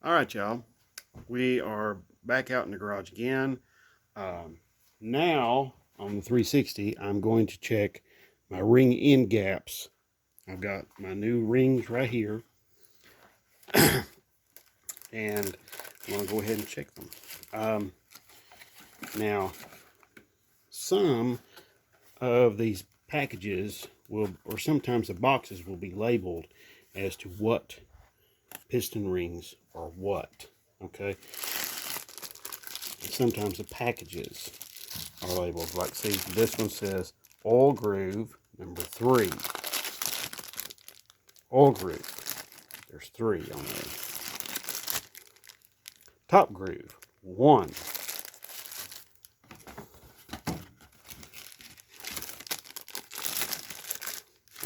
All right, y'all. We are back out in the garage again. Now, on the 360, I'm going to check my ring end gaps. I've got my new rings right here. And I'm going to go ahead and check them. Now, some of these packages will, or sometimes the boxes will be labeled as to what piston rings are what. Okay. And sometimes the packages are labeled. Like, see, this one says oil groove number 3. Oil groove. There's 3 on there. Top groove 1.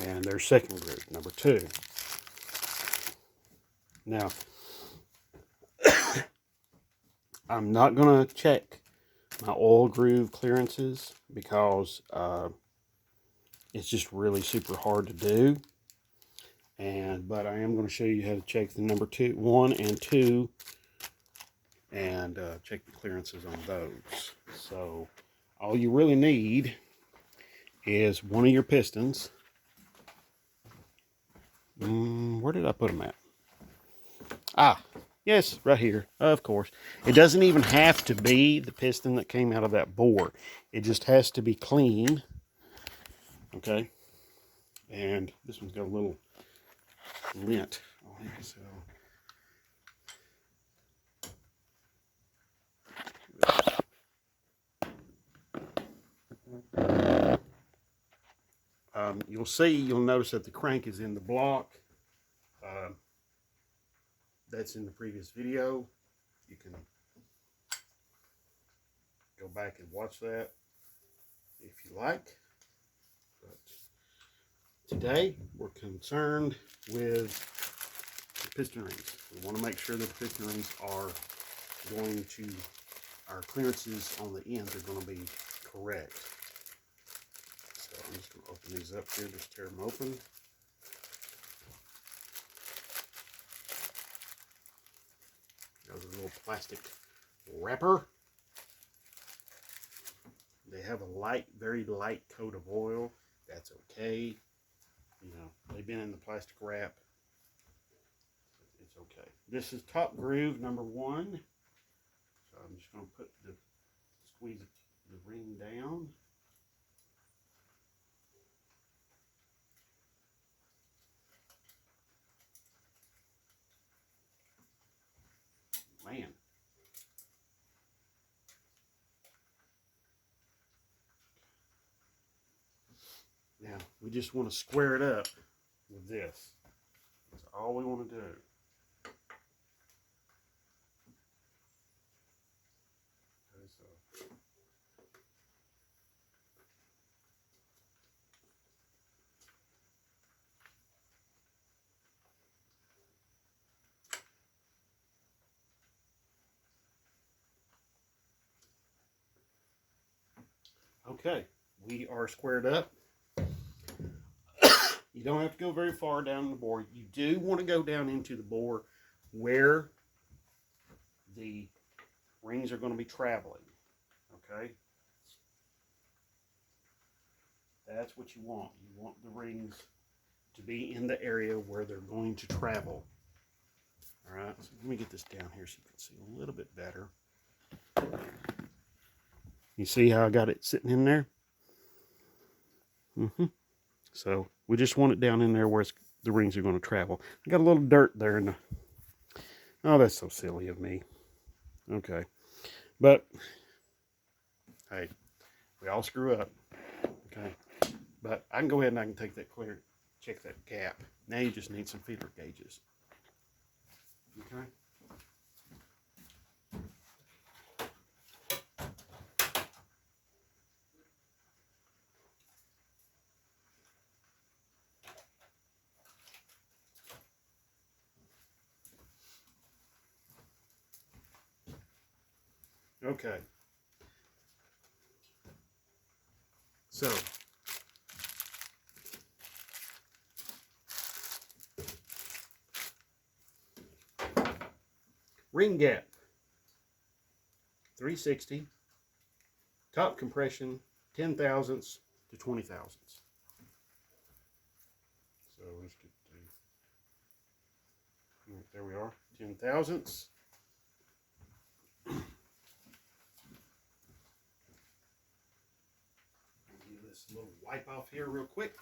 And there's second groove number 2. Now, I'm not going to check my oil groove clearances because it's just really super hard to do. But I am going to show you how to check the number 1 and 2 and check the clearances on those. So all you really need is one of your pistons. Where did I put them at? Ah, yes, right here, of course. It doesn't even have to be the piston that came out of that bore. It just has to be clean. Okay. And this one's got a little lint on it, so you'll notice that the crank is in the block. That's in the previous video. You can go back and watch that if you like. But today we're concerned with the piston rings. We want to make sure that the piston rings are going to, our clearances on the ends are going to be correct. So I'm just going to open these up here, just tear them open. There's a little plastic wrapper. They have a light, very light coat of oil. That's okay. You know, they've been in the plastic wrap. It's okay. This is top groove number 1. So I'm just going to squeeze the ring down. Man. Now, we just want to square it up with this. That's all we want to do. Okay, we are squared up. You don't have to go very far down the bore. You do want to go down into the bore where the rings are going to be traveling. Okay? That's what you want. You want the rings to be in the area where they're going to travel. Alright, so let me get this down here so you can see a little bit better. You see how I got it sitting in there? So we just want it down in there where the rings are going to travel. I got a little dirt there in the... Oh, that's so silly of me. Okay. But, hey, we all screw up. Okay. But I can go ahead and I can take that clear, check that gap. Now you just need some feeler gauges. Okay. Okay. So, Ring gap, 360. Top compression, 10 thousandths to 20 thousandths. So let's get the, right, there we are, 10 thousandths. Give this a little wipe off here real quick.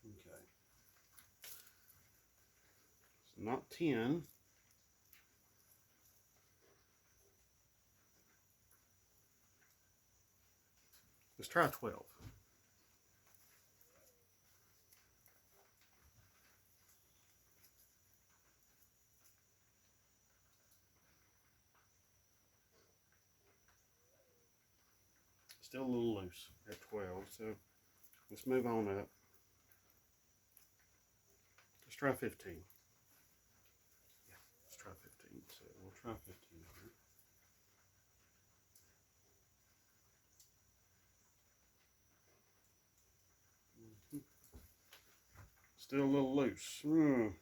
Okay. So not 10. Let's try 12. Still a little loose at 12, so let's move on up. Let's try 15. Yeah, let's try 15. So we'll try 15 here. Still a little loose. We'll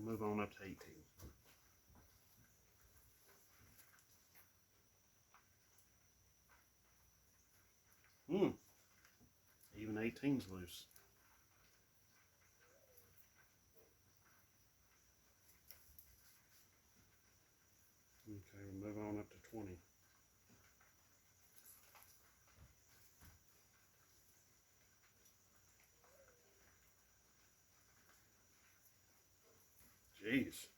move on up to 18. Even 18's loose. Okay, we'll move on up to 20. Jeez.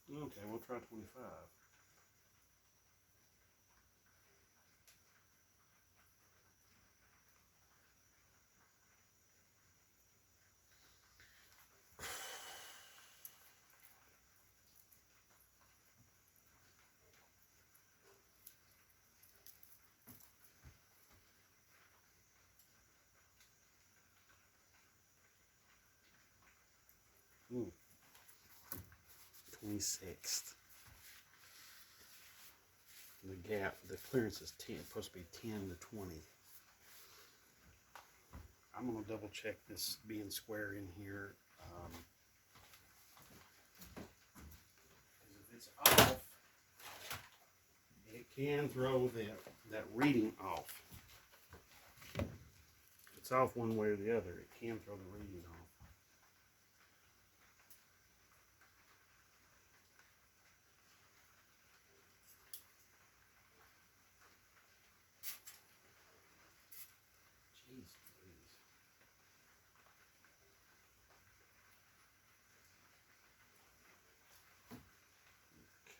Okay, we'll try 25. Hmm. 26th. The gap, the clearance is 10, supposed to be 10 to 20. I'm going to double check this being square in here. Because if it's off, it can throw that reading off. If it's off one way or the other, it can throw the reading off.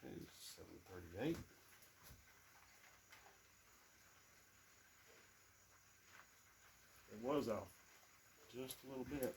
Okay, 738. It was off just a little bit.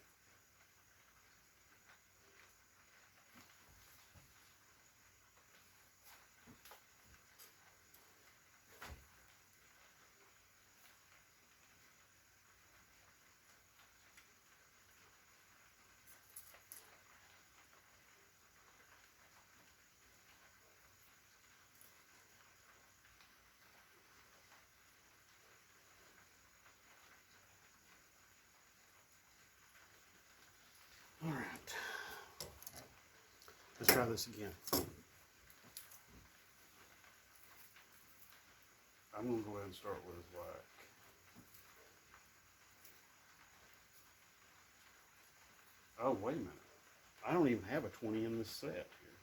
All right, let's try this again. I'm going to go ahead and start with his whack. Oh, wait a minute. I don't even have a 20 in this set here.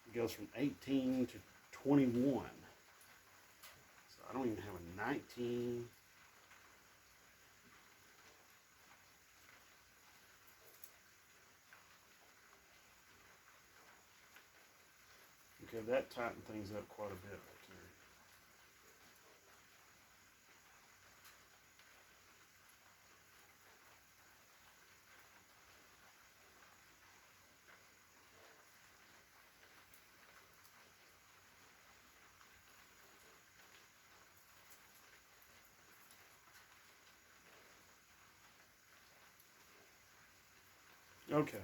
It goes from 18 to 21. So I don't even have a 19. Okay, that tightened things up quite a bit right there. Okay.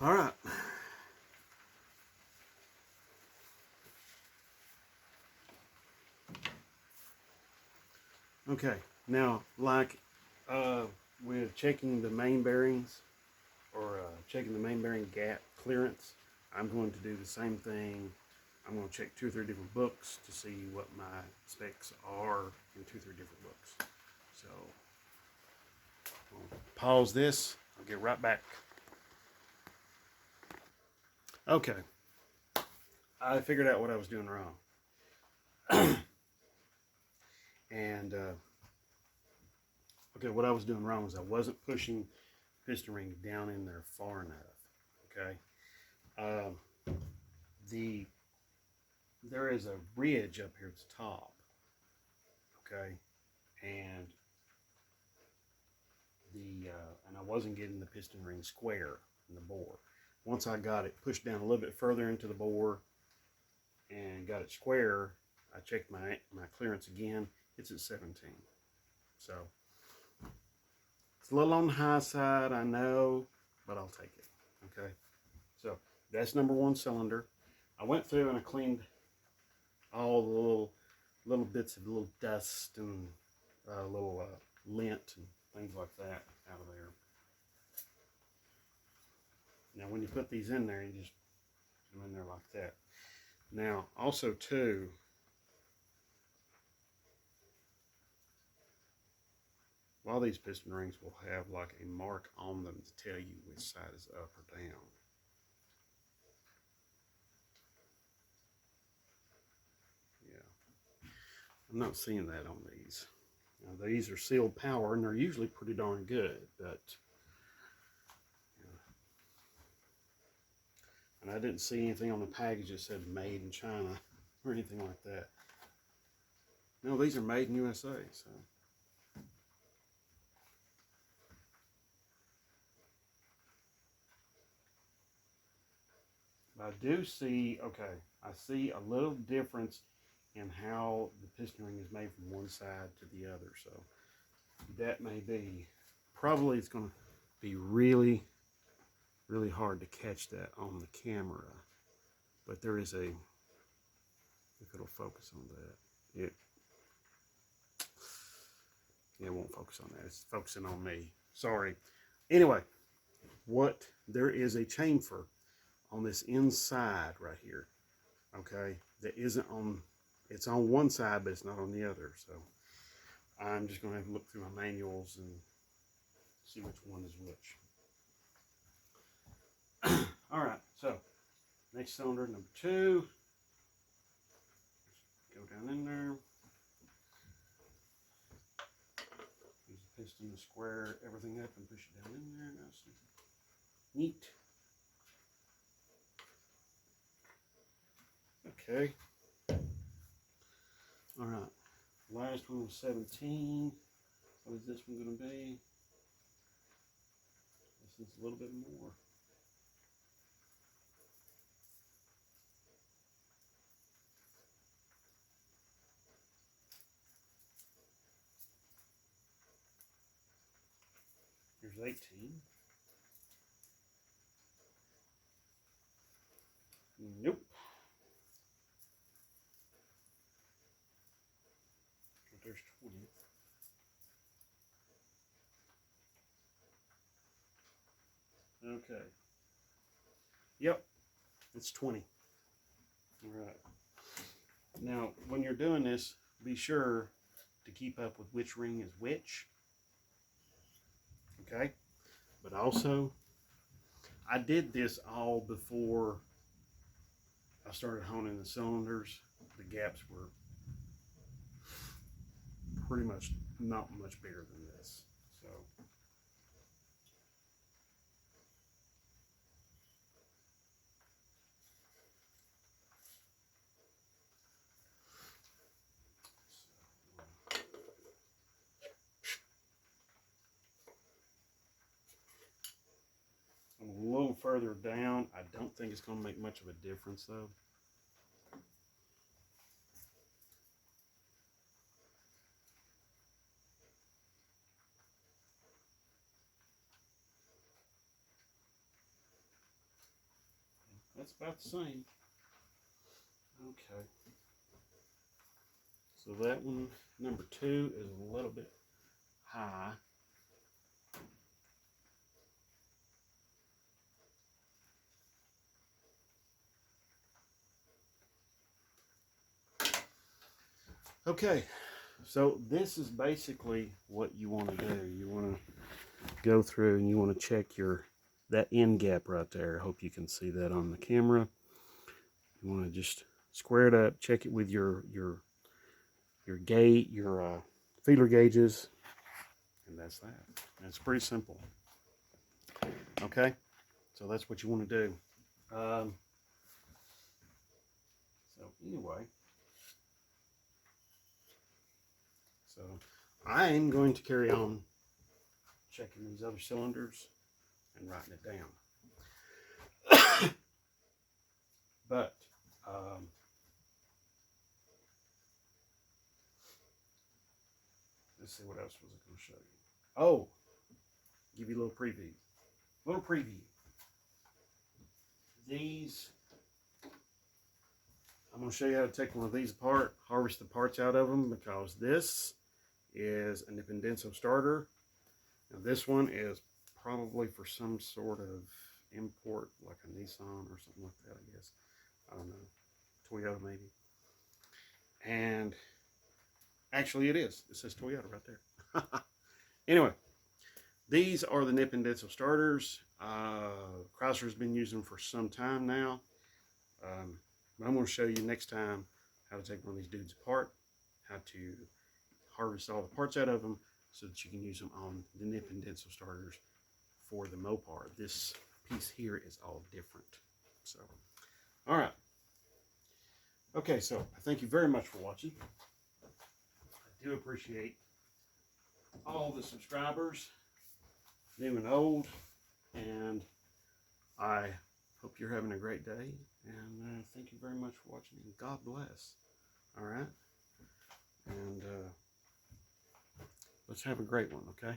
All right. Okay. Now, like with checking the main bearings or checking the main bearing gap clearance, I'm going to do the same thing. I'm going to check 2 or 3 different books to see what my specs are in 2 or 3 different books. So, I'll pause this. I'll get right back. Okay. I figured out what I was doing wrong. And, okay, what I was doing wrong was I wasn't pushing piston ring down in there far enough. Okay. There is a ridge up here at the top. Okay. And and I wasn't getting the piston ring square in the bore. Once I got it pushed down a little bit further into the bore and got it square, I checked my clearance again. It's at 17. So it's a little on the high side, I know, but I'll take it. Okay. So that's number 1 cylinder. I went through and I cleaned all the little bits of little dust and little lint and things like that out of there. Now when you put these in there, you just put them in there like that. Now also too, a lot of these piston rings will have like a mark on them to tell you which side is up or down. Yeah, I'm not seeing that on these. Now, these are sealed power and they're usually pretty darn good, but and I didn't see anything on the package that said made in China or anything like that. No, these are made in USA, so. I do see, okay, I see a little difference in how the piston ring is made from one side to the other, so that may be, probably it's going to be really, really hard to catch that on the camera, but there is a, if it'll focus on that, it won't focus on that, it's focusing on me, sorry. Anyway, there is a chamfer on this inside right here, okay, that isn't on, it's on one side but it's not on the other, so I'm just going to have to look through my manuals and see which one is which. Alright, so next cylinder, number 2, go down in there, use the piston to square everything up and push it down in there, nice and neat. Okay. All right. Last one was 17. What is this one going to be? This is a little bit more. Here's 18. Nope. But there's 20. Okay. Yep. It's 20. All right. Now, when you're doing this, be sure to keep up with which ring is which. Okay? But also, I did this all before I started honing the cylinders. The gaps were pretty much not much bigger than this. So I'm a little further down. I don't think it's going to make much of a difference though. That's about the same. Okay. So that one, number 2, is a little bit high. Okay, so this is basically what you want to do. You want to go through and you want to check that end gap right there. I hope you can see that on the camera. You want to just square it up, check it with your gauge, your feeler gauges, and that's that. And it's pretty simple. Okay, so that's what you want to do. So anyway, so I'm going to carry on checking these other cylinders and writing it down. But let's see, what else was I going to show you? Oh, give you a little preview. These, I'm going to show you how to take one of these apart, harvest the parts out of them, because this is a nip and denso starter. Now this one is probably for some sort of import, like a Nissan or something like that, I guess. I don't know. Toyota maybe. And actually it is. It says Toyota right there. Anyway, these are the nip and denso starters. Chrysler's been using them for some time now. I'm going to show you next time how to take one of these dudes apart, how to harvest all the parts out of them so that you can use them on the nip and denso starters for the Mopar. This piece here is all different. So, all right. Okay, so I thank you very much for watching. I do appreciate all the subscribers, new and old, and I hope you're having a great day, and thank you very much for watching, and God bless. All right, and let's have a great one, okay?